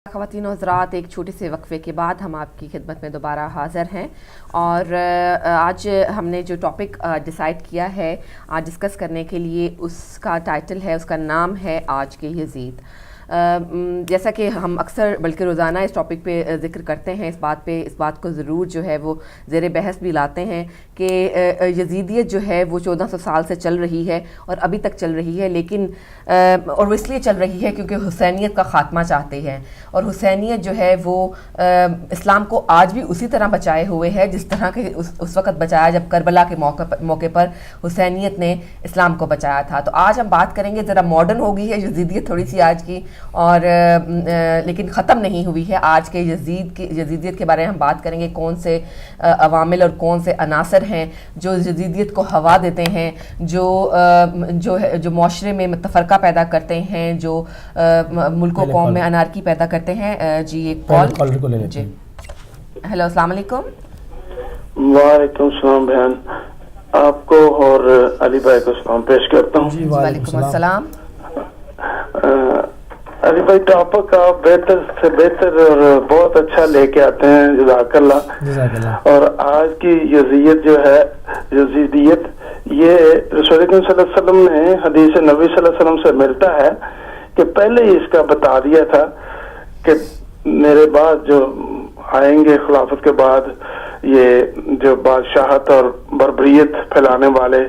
خواتین و حضرات، ایک چھوٹے سے وقفے کے بعد ہم آپ کی خدمت میں دوبارہ حاضر ہیں اور آج ہم نے جو ٹاپک ڈیسائیڈ کیا ہے آج ڈسکس کرنے کے لیے، اس کا ٹائٹل ہے، اس کا نام ہے آج کے یزید۔ جیسا کہ ہم اکثر بلکہ روزانہ اس ٹاپک پہ ذکر کرتے ہیں، اس بات کو ضرور جو ہے وہ زیر بحث بھی لاتے ہیں کہ یزیدیت جو ہے وہ 1400 سال سے چل رہی ہے اور ابھی تک چل رہی ہے، لیکن اور وہ اس لیے چل رہی ہے کیونکہ حسینیت کا خاتمہ چاہتے ہیں، اور حسینیت جو ہے وہ اسلام کو آج بھی اسی طرح بچائے ہوئے ہے جس طرح کہ اس وقت بچایا جب کربلا کے موقع پر حسینیت نے اسلام کو بچایا تھا۔ تو آج ہم بات کریں گے، ذرا ماڈرن ہو گئی ہے یزیدیت تھوڑی سی آج کی، اور لیکن ختم نہیں ہوئی ہے۔ آج کے یزیدیت کے بارے میں ہم بات کریں گے، کون سے عوامل اور کون سے عناصر ہیں جو یزیدیت کو ہوا دیتے ہیں، جو معاشرے میں تفرقہ پیدا کرتے ہیں، جو ملک و قوم میں انارکی پیدا کرتے ہیں۔ جی ایک کال کو لے لیتے ہیں۔ ہیلو، السلام علیکم۔ وعلیکم السلام بہن، آپ کو اور علی بھائی کو سلام پیش کرتا ہوں۔ جی وعلیکم السلام۔ علی بھائی، ٹاپک آپ بہتر سے بہتر اور بہت اچھا لے کے آتے ہیں، جزاک اللہ۔ اور آج کی یزیدیت جو ہے، یزیدیت یہ رسول اکرم صلی اللہ علیہ وسلم نے حدیث نبی صلی اللہ علیہ وسلم سے ملتا ہے کہ پہلے ہی اس کا بتا دیا تھا کہ میرے بعد جو آئیں گے خلافت کے بعد، یہ جو بادشاہت اور بربریت پھیلانے والے،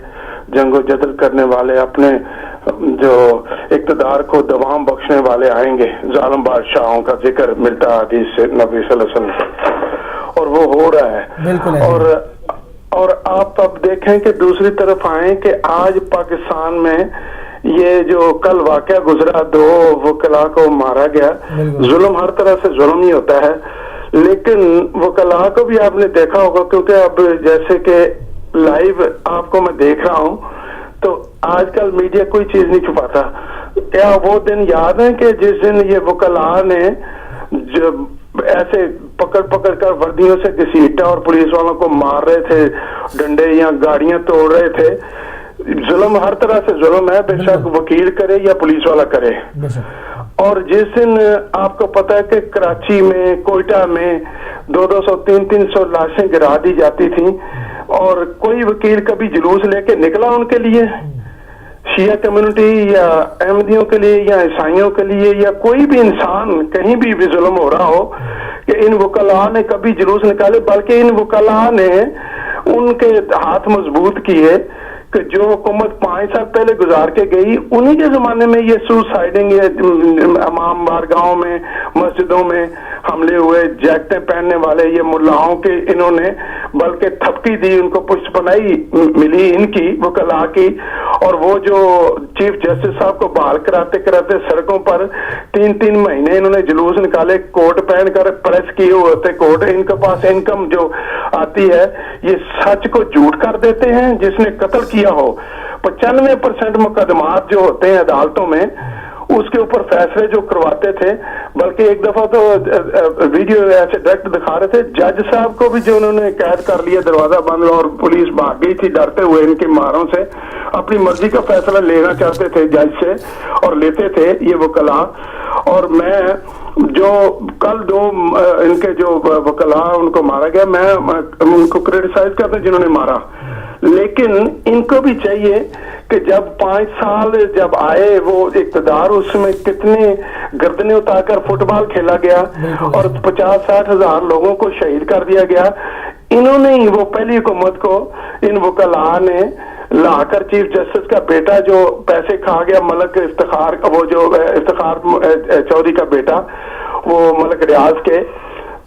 جنگ و جدل کرنے والے، اپنے جو اقتدار کو دوام بخشنے والے آئیں گے، ظالم بادشاہوں کا ذکر ملتا ہے حدیث سے نبی صلی اللہ علیہ وسلم سے، اور وہ ہو رہا ہے بالکل۔ اور آپ اب دیکھیں کہ دوسری طرف آئیں کہ آج پاکستان میں یہ جو کل واقعہ گزرا، 2 وکلاء کو مارا گیا، ظلم ہر طرح سے ظلم ہی ہوتا ہے، لیکن وکلاء کو بھی آپ نے دیکھا ہوگا، کیونکہ اب جیسے کہ لائیو آپ کو میں دیکھ رہا ہوں تو آج کل میڈیا کوئی چیز نہیں چھپاتا۔ کیا وہ دن یاد ہے کہ جس دن یہ وکلاء نے ایسے پکڑ کر وردیوں سے گھسیٹا اور پولیس والوں کو مار رہے تھے، ڈنڈے یا گاڑیاں توڑ رہے تھے؟ ظلم ہر طرح سے ظلم ہے، بے شک وکیل کرے یا پولیس والا کرے۔ اور جس دن آپ کو پتا ہے کہ کراچی میں، کوئٹہ میں 200 300 لاشیں گرا دی جاتی تھیں، اور کوئی وکیل کبھی جلوس لے کے نکلا ان کے لیے، شیعہ کمیونٹی یا احمدیوں کے لیے یا عیسائیوں کے لیے، یا کوئی بھی انسان کہیں بھی ظلم ہو رہا ہو کہ ان وکلاء نے کبھی جلوس نکالے؟ بلکہ ان وکلاء نے ان کے ہاتھ مضبوط کیے کہ جو حکومت 5 سال پہلے گزار کے گئی، انہی کے زمانے میں یہ سوسائڈنگ، امام بارگاہوں میں، مسجدوں میں حملے ہوئے، جیکٹیں پہننے والے یہ ملاؤں کے، انہوں نے بلکہ تھپکی دی، ان کو پشت پناہی ملی ان کی وکلاء کی، اور وہ جو چیف جسٹس صاحب کو بحال کراتے سڑکوں پر 3 مہینے انہوں نے جلوس نکالے، کوٹ پہن کر پریس کیے ہوتے کوٹ، ان کے پاس انکم جو آتی ہے یہ سچ کو جھوٹ کر دیتے ہیں۔ جس نے قتل کیا ہو، 95% مقدمات جو ہوتے ہیں عدالتوں میں، اس کے اوپر فیصلے جو کرواتے تھے، بلکہ ایک دفعہ تو ویڈیو ایسے ڈائریکٹ دکھا رہے تھے، جج صاحب کو بھی جو انہوں نے قید کر لیا، دروازہ بند، اور پولیس بھاگ گئی تھی ڈرتے ہوئے ان کی ماروں سے، اپنی مرضی کا فیصلہ لینا چاہتے تھے جج سے، اور لیتے تھے یہ وکلاء۔ اور میں جو کل 2 ان کے جو وکلاء ان کو مارا گیا، میں ان کو کریٹیسائز کرتا ہوں جنہوں نے مارا، لیکن ان کو بھی چاہیے کہ جب 5 سال جب آئے وہ اقتدار، اس میں کتنے گردنیں اتار کر فٹ بال کھیلا گیا اور 50-60 ہزار لوگوں کو شہید کر دیا گیا۔ انہوں نے ہی، وہ پہلی حکومت کو ان وکلاء نے لا کر چیف جسٹس کا بیٹا جو پیسے کھا گیا، ملک افتخار کا، وہ جو افتخار چودھری کا بیٹا، وہ ملک ریاض کے،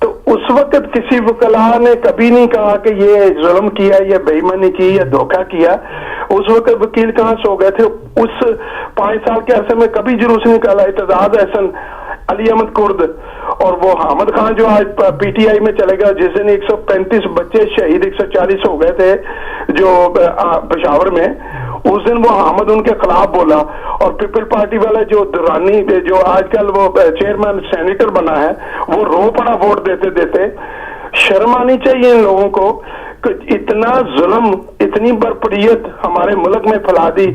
تو اس وقت کسی وکلاء نے کبھی نہیں کہا کہ یہ ظلم کیا یا بے ایمانی کی یا دھوکہ کیا۔ اس وقت وکیل کہاں سو گئے تھے؟ اس 5 سال کے عرصے میں کبھی جلوس نہیں نکالا اعتزاز احسن، علی احمد کرد، اور وہ حامد خان جو آج پی ٹی آئی میں چلے گا، جس دن 135 بچے شہید، 140 ہو گئے تھے جو پشاور میں، اس دن وہ حامد ان کے خلاف بولا، اور پیپل پارٹی والا جو درانی جو آج کل وہ چیئرمین سینیٹر بنا ہے، وہ رو پڑا ووٹ دیتے۔ شرم آنی چاہیے ان لوگوں کو کہ اتنا ظلم، اتنی برپریت ہمارے ملک میں پھیلا دی۔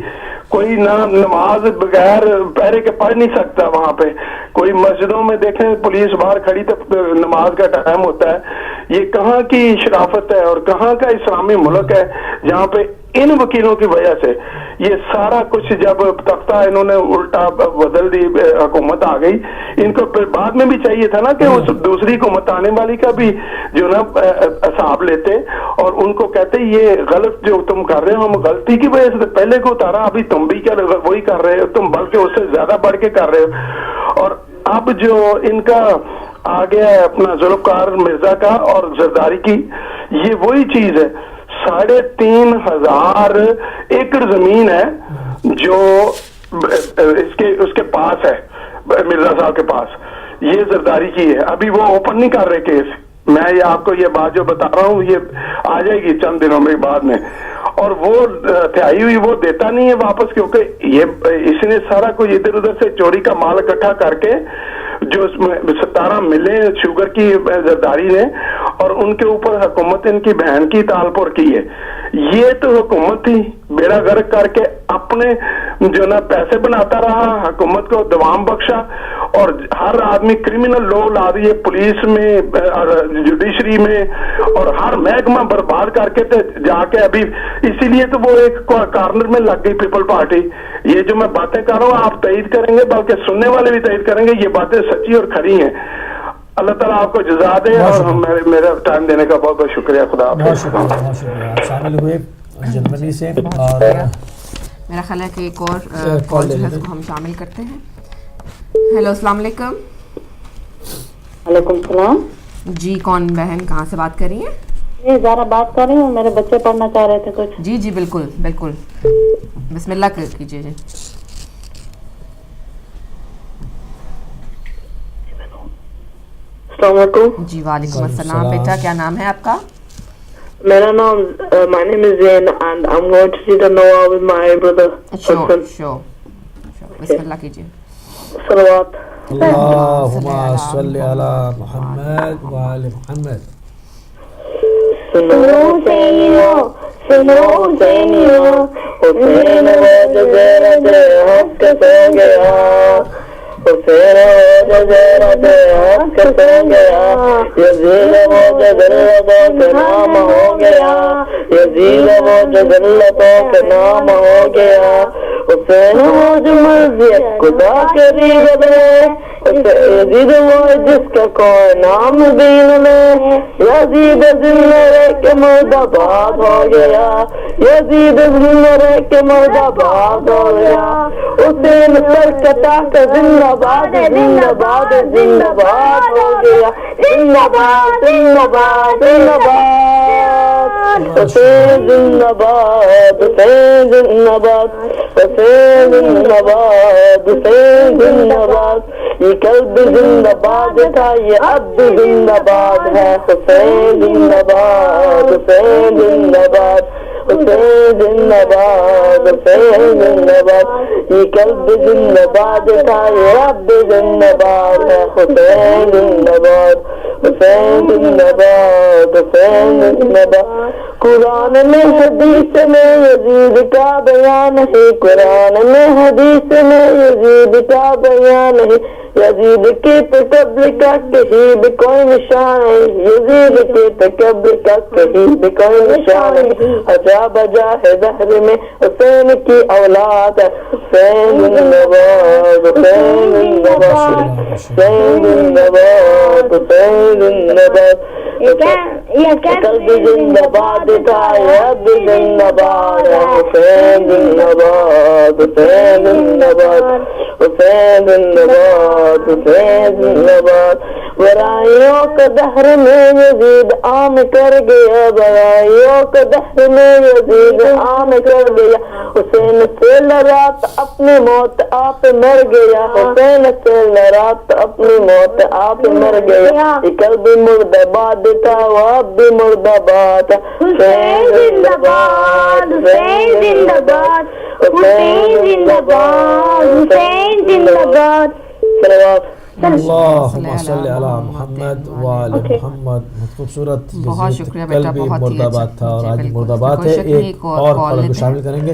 کوئی نہ نماز بغیر پہرے کے پڑھ نہیں سکتا وہاں پہ. کوئی مسجدوں میں دیکھیں پولیس باہر کھڑی تو نماز کا ٹائم ہوتا ہے. یہ کہاں کی شرافت ہے اور کہاں کا اسلامی ملک ہے جہاں پہ ان وکیلوں کی وجہ سے یہ سارا کچھ جب تختہ انہوں نے الٹا بدل دی, حکومت آ گئی, ان کو پھر بعد میں بھی چاہیے تھا نا کہ اس دوسری حکومت آنے والی کا بھی جو نا حساب لیتے اور ان کو کہتے یہ غلط جو تم کر رہے ہو, ہم غلطی کی وجہ سے پہلے کو اتارا, ابھی تم بھی کیا وہی کر رہے ہو, تم بلکہ اس سے زیادہ بڑھ کے کر رہے ہو. اور اب جو ان کا آ گیا ہے اپنا ذوالفقار مرزا کا اور زرداری کی, یہ وہی چیز ہے. 3,500 ایکڑ زمین ہے جو اس کے پاس ہے, مرزا صاحب کے پاس, یہ زرداری کی ہے. ابھی وہ اوپن نہیں کر رہے کیس. میں یہ آپ کو یہ بات جو بتا رہا ہوں یہ آ جائے گی چند دنوں میں بعد میں. اور وہ تھیائی ہوئی وہ دیتا نہیں ہے واپس, کیونکہ یہ اس نے سارا کوئی ادھر ادھر سے چوری کا مال اکٹھا کر کے جو 17 ملے شوگر کی زرداری نے اور ان کے اوپر حکومت ان کی بہن کی تالپور کی ہے. یہ تو حکومت تھی بیڑا غرق کر کے اپنے جو نا پیسے بناتا رہا, حکومت کو دوام بخشا اور ہر آدمی کرمنل لو لا دیے پولیس میں اور جوڈیشری میں اور ہر محکمہ برباد کر کے جا کے ابھی اسی لیے تو وہ ایک کارنر میں لگ گئی پیپل پارٹی. یہ جو میں باتیں کر رہا ہوں آپ تائید کریں گے, بلکہ سننے والے بھی تائید کریں گے, یہ باتیں سچی اور کھری ہیں. اللہ تعالیٰ آپ کو جزا دے اور میرا ٹائم دینے کا بہت بہت شکریہ. خدا حافظ. شامل ہوئے جرمنی سے اور میرا خیال ہے کہ ایک اور کال جو ہے اس کو ہم شامل کرتے ہیں. ہیلو السلام علیکم. وعلیکم السلام. جی کون بہن کہاں سے بات کر رہی ہیں؟ یہ زارا بات کر رہی ہوں, میرے بچے پڑھنا چاہ رہے تھے کچھ. جی جی بالکل بالکل, بسم اللہ کیجیے. جی السلام علیکم. جی وعلیکم السلام. بیٹا کیا نام ہے آپ کا؟ میرا نام my name is Zain and I'm going to see the Noah with my brother. Sure. بسم اللہ کیجیے. صلوات. اللہم صلی علی محمد وآل محمد. سنو حسین وہ جزیرہ دے حق سو گیا, حسین وہ جزیرہ دے حق سو گیا, یزید وہ جزلتوں کے نام ہو گیا, یزید وہ جزلتوں کے نام ہو گیا, حسین وہ جو مرضیت خدا کری بدے, یزید وہ جس کا کوئی نام دین میں, یزید زندہ رہ کے مرد آباد ہو گیا, یزید زندہ رہ کے مرد آباد ہو گیا, حسین سر کٹا کر زندہ باد زندہ باد زندہ باد ہو گیا, زندہ باد زندہ باد زندہ باد, حسین زندہ باد حسین زندہ باد حسین زندہ باد حسین زندہ باد, یہ کل بھی زندہ باد تھا یہ اب بھی زندہ باد ہے, حسین زندہ باد حسین زندہ باد حسین زندہ باد حسین زندہ باد, یہ کل بھی زندہ باد تھا یہ اب بھی زندہ باد ہے, حسین زندہ باد حسین زندہ باد حسین زندہ باد. قرآن میں حدیث میں یزید کا بیان ہے, قرآن میں حدیث میں یزید کا بیان ہے, یزید کی تکبر کا کہیں بھی کوئی نشان ہے, یزید کی تکبر کا کہیں بھی کوئی نشان ہے, عجاب بجا ہے دہر میں حسین کی اولاد ہے, حسین زندہ باد حسین زندہ باد حسین زندہ باد حسین زندہ باد, کل بھی زندہ باد تھا اب بھی زندہ باد ہے, حسین زندہ باد حسین زندہ باد حسین زندہ باد حسین زندہ باد. برائیوں کا دہر میں یزید عام کر گیا, برائیوں کا دہر میں یزید عام کر گیا, حسین سے لڑات اپنی موت آپ مر گیا, حسین سے لڑات اپنی موت آپ مر گیا, یہ کل بھی مرد آباد تھا وہ اب بھی مرد آباد, حسین زندہ باد حسین زندہ باد حسین زندہ باد حسین زندہ باد. صلوات. اللہم صلی علی محمد وآل محمد. بہت خوبصورت. بہت شکریہ بیٹا, بہت مرد آباد تھا اور آج مرد آباد ہے. ایک اور کالر کو شامل کریں گے.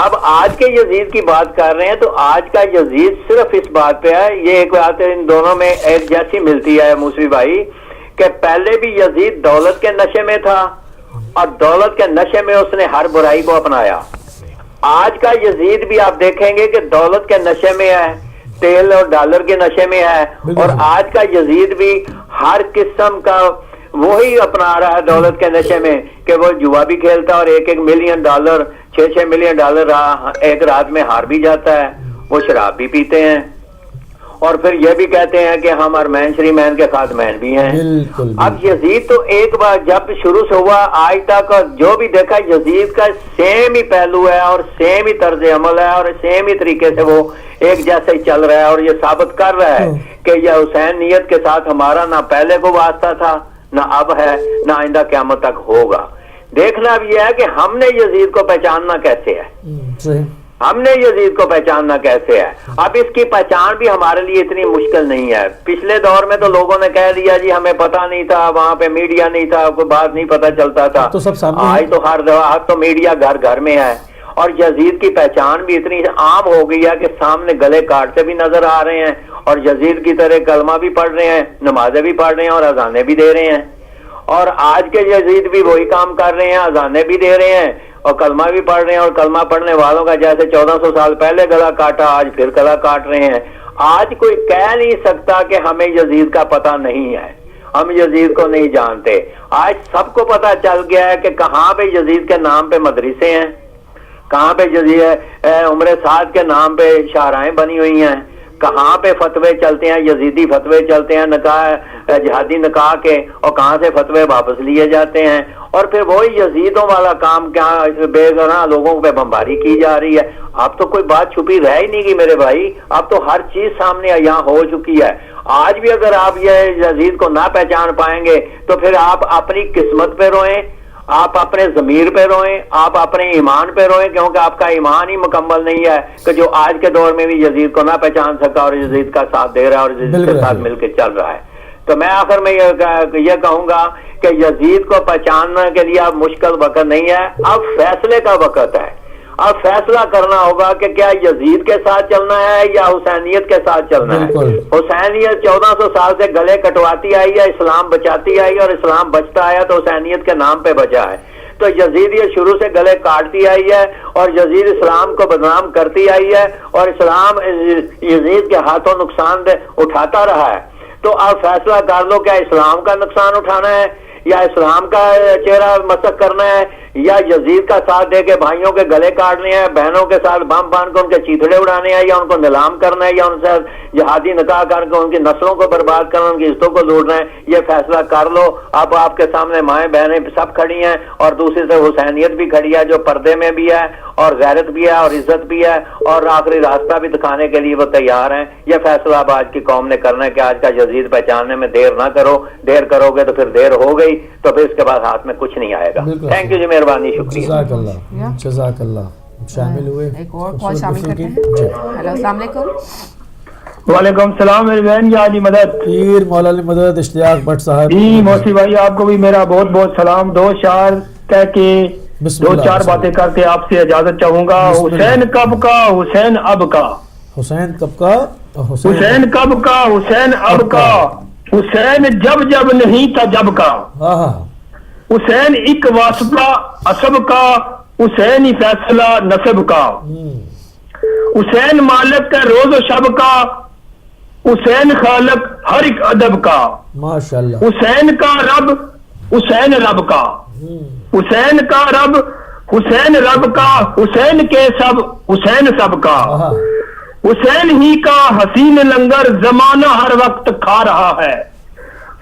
اب آج کے یزید کی بات کر رہے ہیں تو آج کا یزید صرف اس بات پہ ہے, یہ ایک بات ان دونوں میں ایک جیسی ملتی ہے موسوی بھائی, کہ پہلے بھی یزید دولت کے نشے میں تھا اور دولت کے نشے میں اس نے ہر برائی کو اپنایا. آج کا یزید بھی آپ دیکھیں گے کہ دولت کے نشے میں ہے, تیل اور ڈالر کے نشے میں ہے, اور آج کا یزید بھی ہر قسم کا وہی اپنا رہا ہے دولت کے نشے میں, کہ وہ جوا بھی کھیلتا ہے اور $1 ملین $6 ملین ایک رات میں ہار بھی جاتا ہے, وہ شراب بھی پیتے ہیں, اور پھر یہ بھی کہتے ہیں کہ ہم ارمین شریمین کے خادمین بھی ہیں. اب یزید تو ایک بار جب شروع سے ہوا آج تک جو بھی دیکھا یزید کا سیم ہی پہلو ہے اور سیم ہی طرز عمل ہے اور سیم ہی طریقے سے وہ ایک جیسے ہی چل رہا ہے, اور یہ ثابت کر رہا ہے کہ یہ حسینیت کے ساتھ ہمارا نہ پہلے کو واسطہ تھا, نہ اب ہے, نہ آئندہ قیامت تک ہوگا. دیکھنا اب یہ ہے کہ ہم نے یزید کو پہچاننا کیسے ہے, ہم نے یزید کو پہچاننا کیسے ہے. اب اس کی پہچان بھی ہمارے لیے اتنی مشکل نہیں ہے. پچھلے دور میں تو لوگوں نے کہہ دیا جی ہمیں پتہ نہیں تھا, وہاں پہ میڈیا نہیں تھا, کوئی بات نہیں پتہ چلتا تھا. آج تو ہر دفعہ تو میڈیا گھر گھر میں ہے, اور یزید کی پہچان بھی اتنی عام ہو گئی ہے کہ سامنے گلے کاٹتے بھی نظر آ رہے ہیں, اور یزید کی طرح کلمہ بھی پڑھ رہے ہیں, نمازیں بھی پڑھ رہے ہیں اور اذانیں بھی دے رہے ہیں. اور آج کے یزید بھی وہی کام کر رہے ہیں, اذانیں بھی دے رہے ہیں اور کلمہ بھی پڑھ رہے ہیں, اور کلمہ پڑھنے والوں کا جیسے 1400 سال پہلے گلا کاٹا آج پھر گلا کاٹ رہے ہیں. آج کوئی کہہ نہیں سکتا کہ ہمیں یزید کا پتہ نہیں ہے, ہم یزید کو نہیں جانتے. آج سب کو پتہ چل گیا ہے کہ کہاں پہ یزید کے نام پہ مدرسے ہیں, کہاں پہ یزید عمر سعد کے نام پہ شاہراہیں بنی ہوئی ہیں, کہاں پہ فتوے چلتے ہیں, یزیدی فتوے چلتے ہیں نکاح جہادی نکاح کے, اور کہاں سے فتوے واپس لیے جاتے ہیں, اور پھر وہی یزیدوں والا کام کیا بے گناہ لوگوں پہ بمباری کی جا رہی ہے. اب تو کوئی بات چھپی رہ ہی نہیں گی میرے بھائی, اب تو ہر چیز سامنے یہاں ہو چکی ہے. آج بھی اگر آپ یہ یزید کو نہ پہچان پائیں گے تو پھر آپ اپنی قسمت پہ روئیں, آپ اپنے ضمیر پہ روئیں, آپ اپنے ایمان پہ روئیں, کیونکہ آپ کا ایمان ہی مکمل نہیں ہے کہ جو آج کے دور میں بھی یزید کو نہ پہچان سکا اور یزید کا ساتھ دے رہا ہے اور یزید کے ساتھ مل کے چل رہا ہے. تو میں آخر میں یہ کہوں گا کہ یزید کو پہچاننے کے لیے اب مشکل وقت نہیں ہے, اب فیصلے کا وقت ہے. اب فیصلہ کرنا ہوگا کہ کیا یزید کے ساتھ چلنا ہے یا حسینیت کے ساتھ چلنا ہے. حسینیت 1400 سال سے گلے کٹواتی آئی ہے, اسلام بچاتی آئی, اور اسلام بچتا آیا تو حسینیت کے نام پہ بچا ہے. تو یزید یہ شروع سے گلے کاٹتی آئی ہے, اور یزید اسلام کو بدنام کرتی آئی ہے, اور اسلام یزید کے ہاتھوں نقصان اٹھاتا رہا ہے. تو آپ فیصلہ کر لو, کیا اسلام کا نقصان اٹھانا ہے, یا اسلام کا چہرہ مسخ کرنا ہے, یا یزید کا ساتھ دے کے بھائیوں کے گلے کاٹنے ہیں, بہنوں کے ساتھ بم باندھ کر ان کے چیتڑے اڑانے ہیں, یا ان کو نیلام کرنا ہے, یا ان سے جہادی نکاح کر کے ان کی نسلوں کو برباد کرنا, ان کی عزتوں کو لوٹنا ہے. یہ فیصلہ کر لو. اب آپ کے سامنے مائیں بہنیں سب کھڑی ہیں, اور دوسری سے حسینیت بھی کھڑی ہے جو پردے میں بھی ہے اور غیرت بھی ہے اور عزت بھی ہے, اور آخری راستہ بھی دکھانے کے لیے وہ تیار ہیں. یہ فیصلہ اب آج کی قوم نے کرنا ہے کہ آج کا یزید پہچاننے میں دیر نہ کرو. دیر کرو گے تو پھر دیر ہو گئی, تو پھر اس کے بعد ہاتھ میں کچھ نہیں آئے گا. تھینک یو جی, مہربانی, شکریہ. جزاک اللہ, جزاک اللہ. شامل ہوئے ایک اور کال شامل کرتے ہیں. ہیلو, السلام علیکم. وعلیکم السلام میری بہن جی علی مدد, پیر مولا علی مدد اشتیاق بٹ صاحب. جی موسی بھائی آپ کو بھی میرا بہت بہت سلام. دو شعر کہہ کے دو چار باتیں کر کے آپ سے اجازت چاہوں گا. حسین کب کا, حسین اب کا. حسین کب کا, حسین کب کا, حسین اب کا. حسین جب جب نہیں تھا جب کا. حسین ایک واسطہ اسب کا, حسین ہی فیصلہ نسب کا. حسین مالک ہے روز و شب کا, حسین خالق ہر ایک ادب کا. ماشاءاللہ. حسین کا رب حسین رب کا, حسین کا رب حسین رب کا. حسین کے سب حسین سب کا. حسین ہی کا حسین لنگر زمانہ ہر وقت کھا رہا ہے.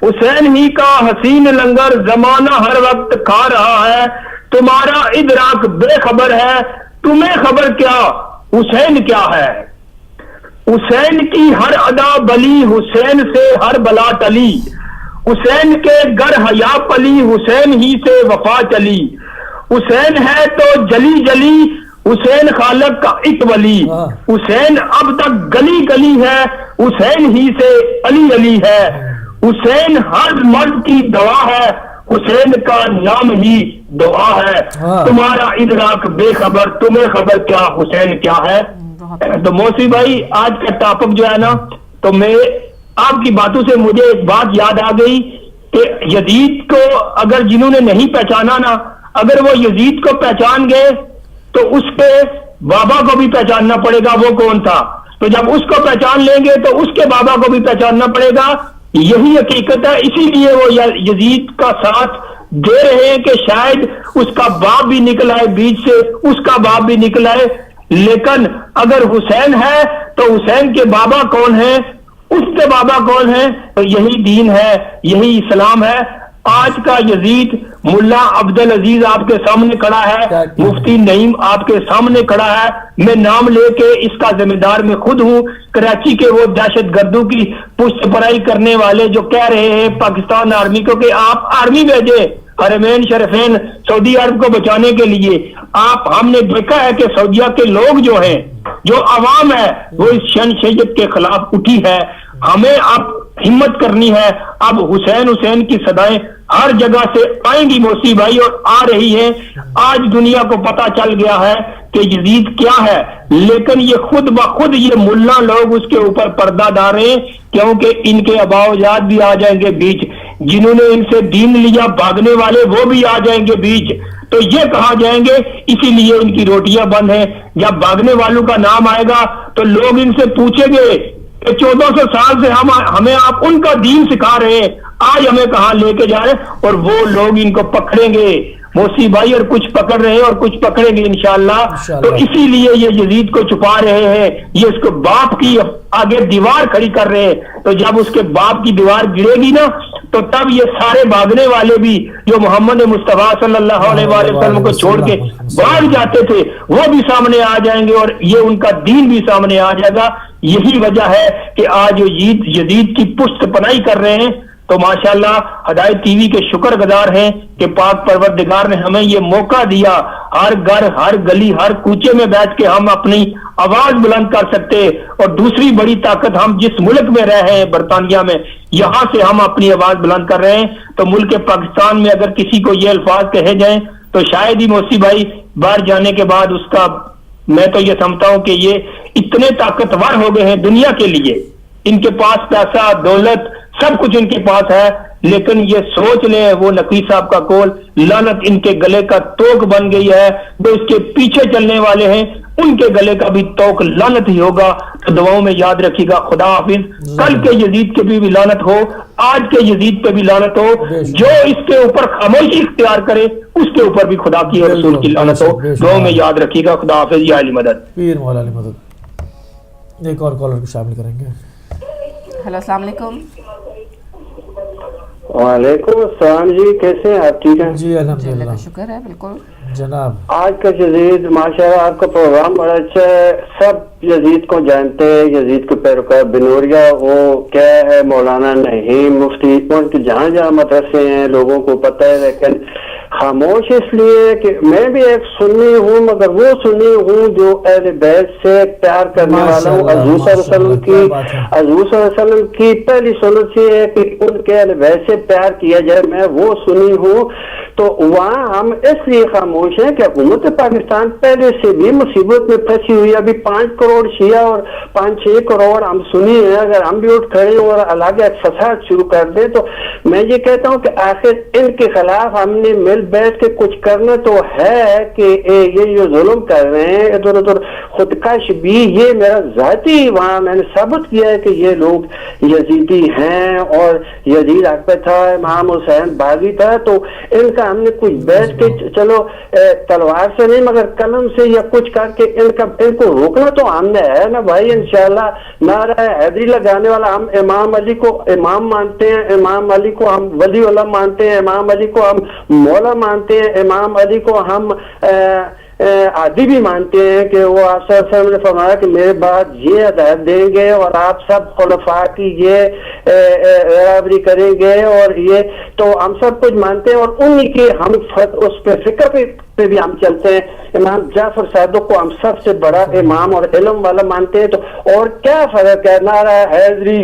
حسین ہی کا حسین لنگر زمانہ ہر وقت کھا رہا ہے. تمہارا ادراک بے خبر ہے, تمہیں خبر کیا حسین کیا ہے. حسین کی ہر ادا بلی, حسین سے ہر بلا ٹلی. حسین کے گر حیا پلی, حسین ہی سے وفا چلی. حسین ہے تو جلی جلی, حسین خالق کا ایک ولی. حسین اب تک گلی گلی ہے, حسین ہی سے علی علی ہے. حسین ہر مرد کی دوا ہے, حسین کا نام ہی دعا ہے، تمہارا ادراک بے خبر تمہیں خبر کیا حسین کیا ہے۔ تو موسی بھائی آج کا ٹاپک جو ہے نا، تو میں آپ کی باتوں سے مجھے ایک بات یاد آ گئی کہ یزید کو اگر جنہوں نے نہیں پہچانا نا، اگر وہ یزید کو پہچان گئے تو اس کے بابا کو بھی پہچاننا پڑے گا وہ کون تھا، تو جب اس کو پہچان لیں گے تو اس کے بابا کو بھی پہچاننا پڑے گا۔ یہی حقیقت ہے، اسی لیے وہ یزید کا ساتھ دے رہے ہیں کہ شاید اس کا باپ بھی نکل آئے بیچ سے، اس کا باپ بھی نکل آئے، لیکن اگر حسین ہے تو حسین کے بابا کون ہیں، اس کے بابا کون ہیں؟ تو یہی دین ہے، یہی اسلام ہے۔ آج کا یزید ملا عبدالعزیز آپ کے سامنے کھڑا ہے، مفتی نعیم آپ کے سامنے کھڑا ہے، میں نام لے کے اس کا ذمہ دار میں خود ہوں۔ کراچی کے وہ دہشت گردوں کی پشت پرائی کرنے والے جو کہہ رہے ہیں پاکستان آرمی کو کہ آپ آرمی بھیجے حرمین شریفین سعودی عرب کو بچانے کے لیے، ہم نے دیکھا ہے کہ سعودیہ کے لوگ جو ہیں، جو عوام ہے، وہ اس شنشیت کے خلاف اٹھی ہے۔ ہمیں اب ہمت کرنی ہے، اب حسین کی صدائیں ہر جگہ سے آئیں گی موسی بھائی، اور آ رہی ہیں۔ آج دنیا کو پتا چل گیا ہے کہ یزید کیا ہے، لیکن یہ خود بخود یہ ملا لوگ اس کے اوپر پردہ ڈال رہے ہیں، کیونکہ ان کے اباؤجاد بھی آ جائیں گے بیچ، جنہوں نے ان سے دین لیا بھاگنے والے وہ بھی آ جائیں گے بیچ، تو یہ کہا جائیں گے اسی لیے ان کی روٹیاں بند ہیں۔ جب بھاگنے والوں کا نام آئے گا تو لوگ ان سے پوچھیں گے کہ 1400 سال سے ہمیں آپ ان کا دین سکھا رہے ہیں، آج ہمیں کہاں لے کے جا رہے ہیں، اور وہ لوگ ان کو پکڑیں گے موسی بھائی، اور کچھ پکڑ رہے ہیں اور کچھ پکڑیں گے انشاءاللہ۔ تو اسی لیے یہ یزید کو چھپا رہے ہیں، یہ اس کو باپ کی آگے دیوار کھڑی کر رہے ہیں، تو جب اس کے باپ کی دیوار گرے گی نا تو تب یہ سارے بھاگنے والے بھی جو محمد مصطفیٰ صلی اللہ علیہ وسلم کو چھوڑ کے بھاگ جاتے تھے وہ بھی سامنے آ جائیں گے، اور یہ ان کا دین بھی سامنے آ جائے گا۔ یہی وجہ ہے کہ آج یزید کی پشت پناہی کر رہے ہیں۔ تو ماشاءاللہ ہدایت ٹی وی کے شکر گزار ہیں کہ پاک پروردگار نے ہمیں یہ موقع دیا، ہر گھر ہر گلی ہر کوچے میں بیٹھ کے ہم اپنی آواز بلند کر سکتے، اور دوسری بڑی طاقت ہم جس ملک میں رہے ہیں برطانیہ میں، یہاں سے ہم اپنی آواز بلند کر رہے ہیں۔ تو ملک پاکستان میں اگر کسی کو یہ الفاظ کہے جائیں تو شاید ہی موسی بھائی باہر جانے کے بعد اس کا، میں تو یہ سمجھتا ہوں کہ یہ اتنے طاقتور ہو گئے ہیں دنیا کے لیے، ان کے پاس پیسہ دولت سب کچھ ان کے پاس ہے، لیکن یہ سوچ لیں وہ نقوی صاحب کا قول، لعنت ان کے گلے کا توق بن گئی ہے، جو اس کے پیچھے چلنے والے ہیں ان کے گلے کا بھی توق لعنت ہی ہوگا۔ تو دعاؤں میں یاد رکھیے گا، خدا حافظ۔ کل کے یزید کے بھی لعنت ہو، آج کے یزید پہ بھی لعنت ہو، جو اس کے اوپر خاموشی اختیار کرے اس کے اوپر بھی خدا کی اور رسول کی لعنت ہو۔ دعاؤں میں یاد رکھیے گا، خدا حافظ۔ یا علی مدد، پیر مولا علی مدد۔ ایک اور کالر کو شامل کریں گے۔ ہیلو السلام علیکم۔ وعلیکم السلام جی، کیسے ہیں آپ؟ ٹھیک ہیں جی الحمدللہ، شکر ہے بالکل جناب۔ آج کا یزید ماشاءاللہ آپ کا پروگرام بڑا اچھا ہے، سب یزید کو جانتے ہیں، یزید کے پیروکار بنوریا وہ کیا ہے، مولانا نہیں مفتی، ان کے جہاں جہاں مدرسے ہیں لوگوں کو پتہ ہے، لیکن خاموش اس لیے کہ میں بھی ایک سنی ہوں، مگر وہ سنی ہوں جو اہل بیت سے پیار کرنے والا ہوں۔ حضور صلی اللہ علیہ وسلم کی پہلی سنت یہ ہے کہ ان کے اہل بیت سے پیار کیا جائے، میں وہ سنی ہوں۔ تو وہاں ہم اس لیے خاموش ہیں کہ حکومت پاکستان پہلے سے بھی مصیبت میں پھنسی ہوئی ہے، ابھی 5 کروڑ شیعہ اور 5-6 کروڑ ہم سنی ہیں، اگر ہم بھی اٹھ کھڑے اور الگ فساد شروع کر دیں تو میں یہ کہتا ہوں کہ آخر ان کے خلاف ہم نے مل بیٹھ کے کچھ کرنا تو ہے کہ یہ جو ظلم کر رہے ہیں ادھر ادھر خودکش بھی، یہ میرا ذاتی وہاں میں نے ثابت کیا ہے کہ یہ لوگ یزیدی ہیں اور یزید حق پہ تھا، امام حسین باغی تھا، تو ان کا ہم نے کچھ بیٹھ کے چلو تلوار سے نہیں مگر قلم سے یا کچھ کر کے ان کو روکنا تو ہم نے ہے نا بھائی۔ انشاءاللہ نعرہ حیدری لگانے والا، ہم امام علی کو امام مانتے ہیں، امام علی کو ہم ولی اللہ مانتے ہیں، امام علی کو ہم مولا مانتے ہیں، امام علی کو ہم عادی بھی مانتے ہیں کہ وہ آپ صلی اللہ علیہ وسلم نے فرمایا کہ میرے بعد یہ ہدایت دیں گے اور آپ سب خلفاء کی یہ برابری کریں گے، اور یہ تو ہم سب کچھ مانتے ہیں، اور انہی کے ہم اس پہ فکر پہ بھی ہم چلتے ہیں۔ امام جعفر صادق کو ہم سب سے بڑا امام اور علم والا مانتے ہیں، تو اور کیا فرق ہے؟ نعرہ حیدری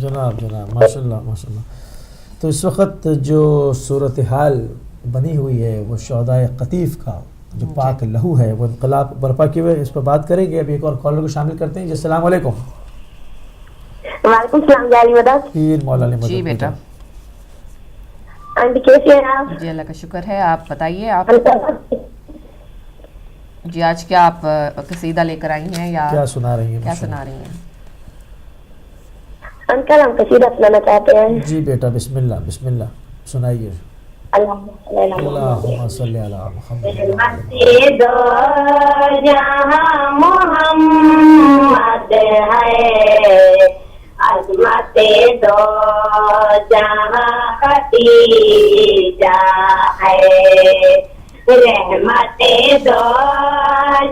جناب ماشاءاللہ ماشاءاللہ۔ تو اس وقت جو صورتحال بنی ہوئی ہے وہ شہدائے قطیف کا جو پاک لہو ہے وہ انقلاب برپا کیے ہوئے، اس پر بات کریں گے. ابھی ایک اور کالر کو شامل کرتے ہیں. جی السلام علیکم. وعلیکم السلام. جی علی مدد. پیر مولا علی مدد. جی بیٹا. آنٹی کیسے ہیں آپ؟ جی اللہ کا شکر ہے. آپ بتائیے آپ جی آج کیا آپ قصیدہ لے کر آئی ہیں یا کیا سنا رہی ہیں؟ کیا سنا رہی ہیں انکل؟ ہم قصیدہ سنانا چاہتے ہیں. جی بیٹا بسم اللہ بسم اللہ سنائیے. اللہم صلی علی محمد. دو جہاں محمد ہے، عظمت دو جہاں خدیجہ ہے، رحمت دو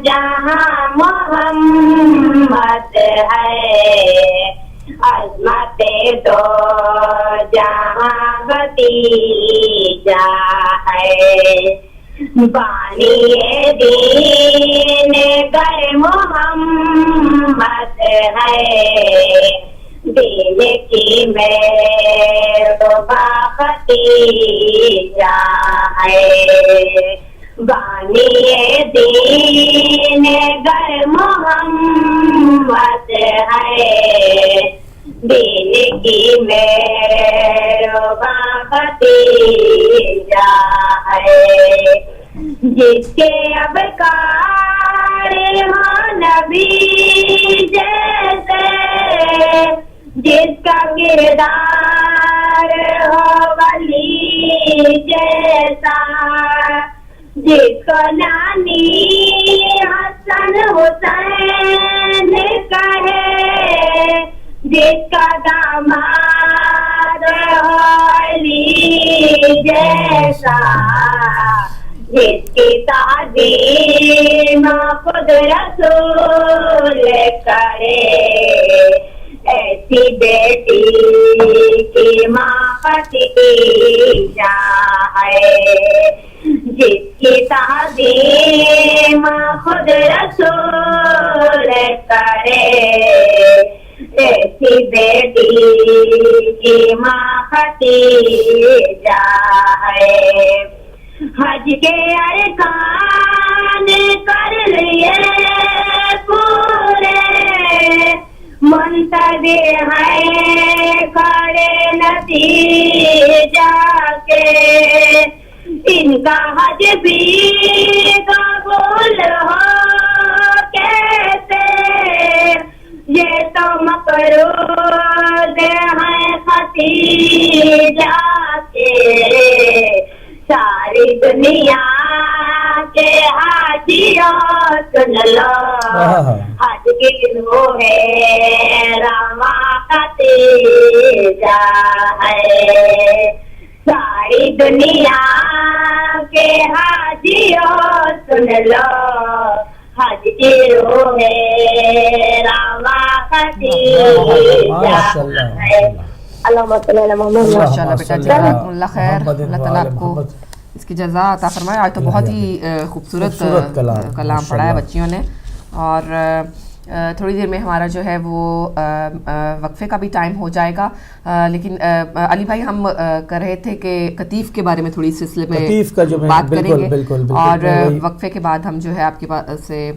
جہاں محمد ہے، عظمت دو جہاں خدیجہ ہے، بانی دین گر محمد ہے، دین کی محبوبہ خدیجہ ہے، بانی دین گر محمد ہے، دین کی محبوبہ خدیجہ ہے، جس کے ابکار ہو نبی جیسے، جس کا کردار ہو ولی جیسا، جس کو نانی حسن حسین کہے، جس کا داماد ہو علی جیسا، جس کی تعظیم خود رسول کرے، ایسی بیٹی کی ماں خدیجہ ہے، جس کی تعظیم خود رسول کرے، ایسی بیٹی کی ماں خدیجہ ہے، حج کے ارکان کر لیے پورے، منتظر ہے کھڑے نتیجہ کے، ان کا حج بھی قبول ہو کیسے، یہ تو مقروض ہیں ختیجہ کے، ساری دنیا کے حاجیوں سن لو، حج کی روح رواں ختیجہ ہے، ساری دنیا کے حاجیوں سن لو، حج کی روح رواں ختیجہ ہے. اللہم صلی علی محمد. ماشاءاللہ بیٹا جزاکم اللہ خیر. اللہ تعالیٰ آپ کو اس کی جزا عطا فرمائے. آج تو بہت ہی خوبصورت کلام پڑھا ہے بچیوں نے. اور تھوڑی دیر میں ہمارا جو ہے وہ وقفے کا بھی ٹائم ہو جائے گا، لیکن علی بھائی ہم کر رہے تھے کہ قطیف کے بارے میں تھوڑی سلسلے میں بات کریں گے، اور وقفے کے بعد ہم جو ہے آپ کے پاس سے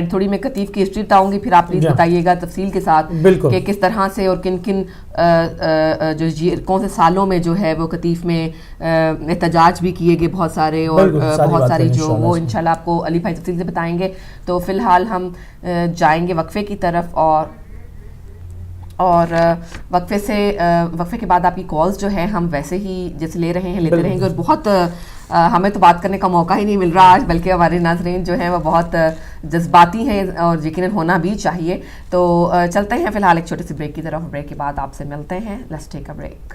تھوڑی میں قطیف کی ہسٹری بتاؤں گی، پھر آپ پلیز بتائیے گا تفصیل کے ساتھ کہ کس طرح سے اور کن کن جو کون سے سالوں میں جو ہے وہ قطیف میں احتجاج بھی کیے گئے بہت سارے، اور بہت ساری جو وہ انشاءاللہ آپ کو علی بھائی تفصیل سے بتائیں گے. تو فی الحال ہم جائیں گے وقفے کی طرف، اور وقفے کے بعد آپ کی کالز جو ہے ہم ویسے ہی جیسے لے رہے ہیں لیتے رہیں گے. اور بہت ہمیں تو بات کرنے کا موقع ہی نہیں مل رہا آج، بلکہ ہمارے ناظرین جو ہیں وہ بہت جذباتی ہیں اور یقیناً ہونا بھی چاہیے. تو چلتے ہیں فی الحال ایک چھوٹے سے بریک کی طرف. بریک کے بعد آپ سے ملتے ہیں. Let's take a break.